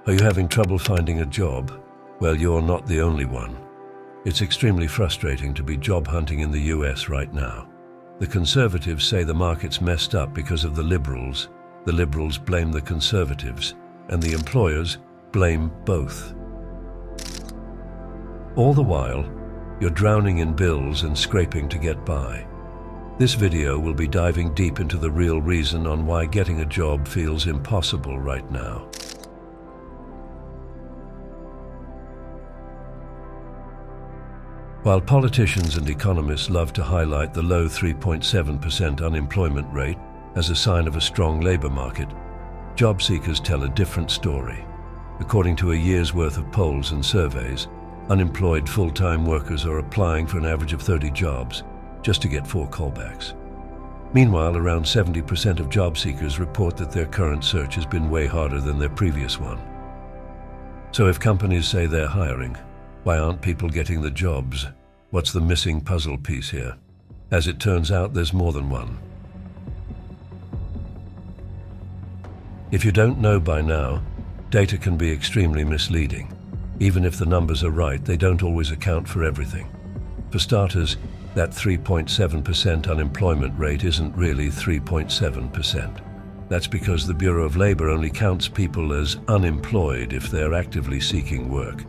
Are you having trouble finding a job? Well, you're not the only one. It's extremely frustrating to be job hunting in the US right now. The conservatives say the market's messed up because of the liberals blame the conservatives, and the employers blame both. All the while, you're drowning in bills and scraping to get by. This video will be diving deep into the real reason on why getting a job feels impossible right now. While politicians and economists love to highlight the low 3.7% unemployment rate as a sign of a strong labor market, job seekers tell a different story. According to a year's worth of polls and surveys, unemployed full-time workers are applying for an average of 30 jobs just to get 4 callbacks. Meanwhile, around 70% of job seekers report that their current search has been way harder than their previous one. So if companies say they're hiring, why aren't people getting the jobs? What's the missing puzzle piece here? As it turns out, there's more than one. If you don't know by now, data can be extremely misleading. Even if the numbers are right, they don't always account for everything. For starters, that 3.7% unemployment rate isn't really 3.7%. That's because the Bureau of Labor only counts people as unemployed if they're actively seeking work.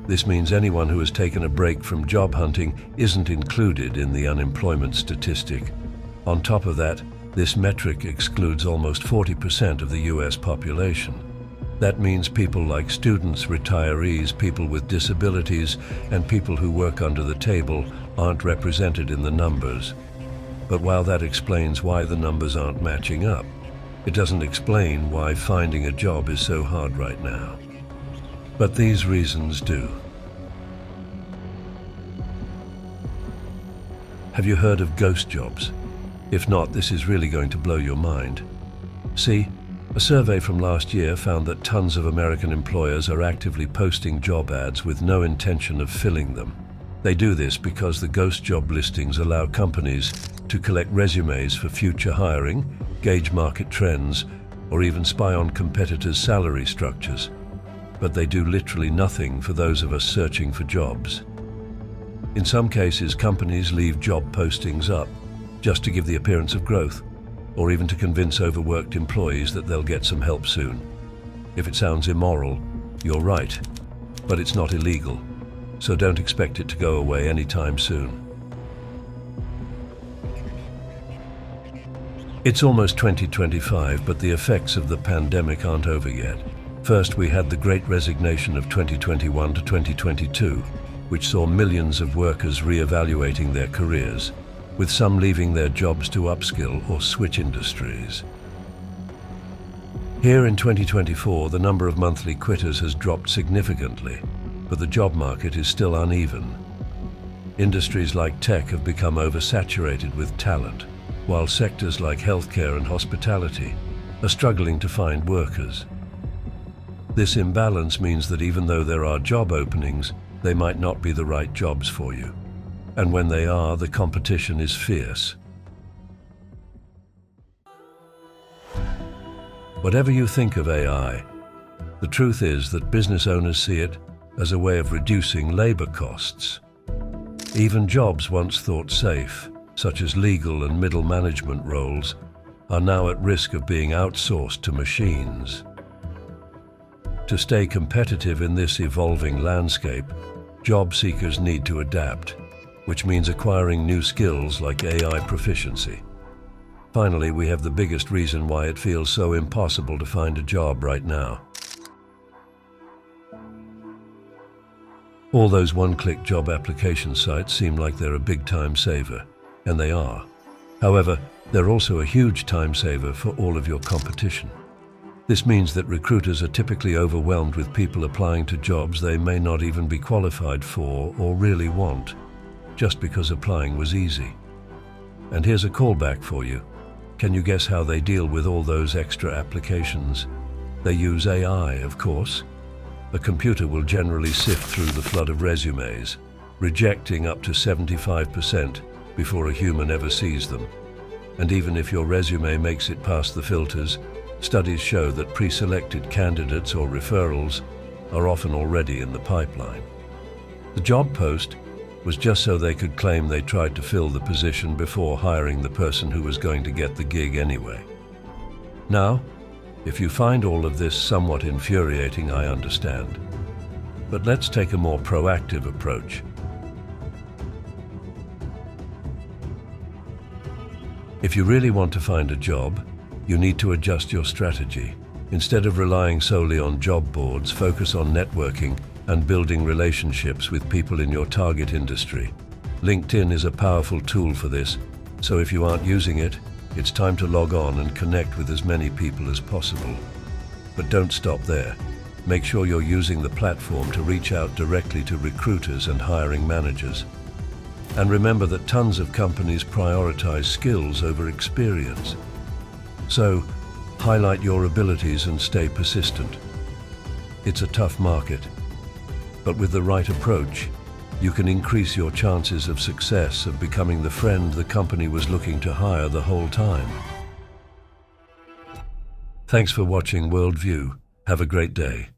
This means anyone who has taken a break from job hunting isn't included in the unemployment statistic. On top of that, this metric excludes almost 40% of the US population. That means people like students, retirees, people with disabilities, and people who work under the table aren't represented in the numbers. But while that explains why the numbers aren't matching up, it doesn't explain why finding a job is so hard right now. But these reasons do. Have you heard of ghost jobs? If not, this is really going to blow your mind. See, a survey from last year found that tons of American employers are actively posting job ads with no intention of filling them. They do this because the ghost job listings allow companies to collect resumes for future hiring, gauge market trends, or even spy on competitors' salary structures. But they do literally nothing for those of us searching for jobs. In some cases, companies leave job postings up just to give the appearance of growth, or even to convince overworked employees that they'll get some help soon. If it sounds immoral, you're right, but it's not illegal, so don't expect it to go away anytime soon. It's almost 2025, but the effects of the pandemic aren't over yet. First, we had the Great Resignation of 2021 to 2022, which saw millions of workers reevaluating their careers, with some leaving their jobs to upskill or switch industries. Here in 2024, the number of monthly quitters has dropped significantly, but the job market is still uneven. Industries like tech have become oversaturated with talent, while sectors like healthcare and hospitality are struggling to find workers. This imbalance means that even though there are job openings, they might not be the right jobs for you. And when they are, the competition is fierce. Whatever you think of AI, the truth is that business owners see it as a way of reducing labor costs. Even jobs once thought safe, such as legal and middle management roles, are now at risk of being outsourced to machines. To stay competitive in this evolving landscape, job seekers need to adapt, which means acquiring new skills like AI proficiency. Finally, we have the biggest reason why it feels so impossible to find a job right now. All those one-click job application sites seem like they're a big time saver, and they are. However, they're also a huge time saver for all of your competition. This means that recruiters are typically overwhelmed with people applying to jobs they may not even be qualified for or really want, just because applying was easy. And here's a callback for you. Can you guess how they deal with all those extra applications? They use AI, of course. A computer will generally sift through the flood of resumes, rejecting up to 75% before a human ever sees them. And even if your resume makes it past the filters, Studies show that pre-selected candidates or referrals are often already in the pipeline. The job post was just so they could claim they tried to fill the position before hiring the person who was going to get the gig anyway. Now, if you find all of this somewhat infuriating, I understand. But let's take a more proactive approach. If you really want to find a job, you need to adjust your strategy. Instead of relying solely on job boards, focus on networking and building relationships with people in your target industry. LinkedIn is a powerful tool for this, so if you aren't using it, it's time to log on and connect with as many people as possible. But don't stop there. Make sure you're using the platform to reach out directly to recruiters and hiring managers. And remember that tons of companies prioritize skills over experience. So, highlight your abilities and stay persistent. It's a tough market, but with the right approach, you can increase your chances of success of becoming the friend the company was looking to hire the whole time. Thanks for watching Worldview. Have a great day.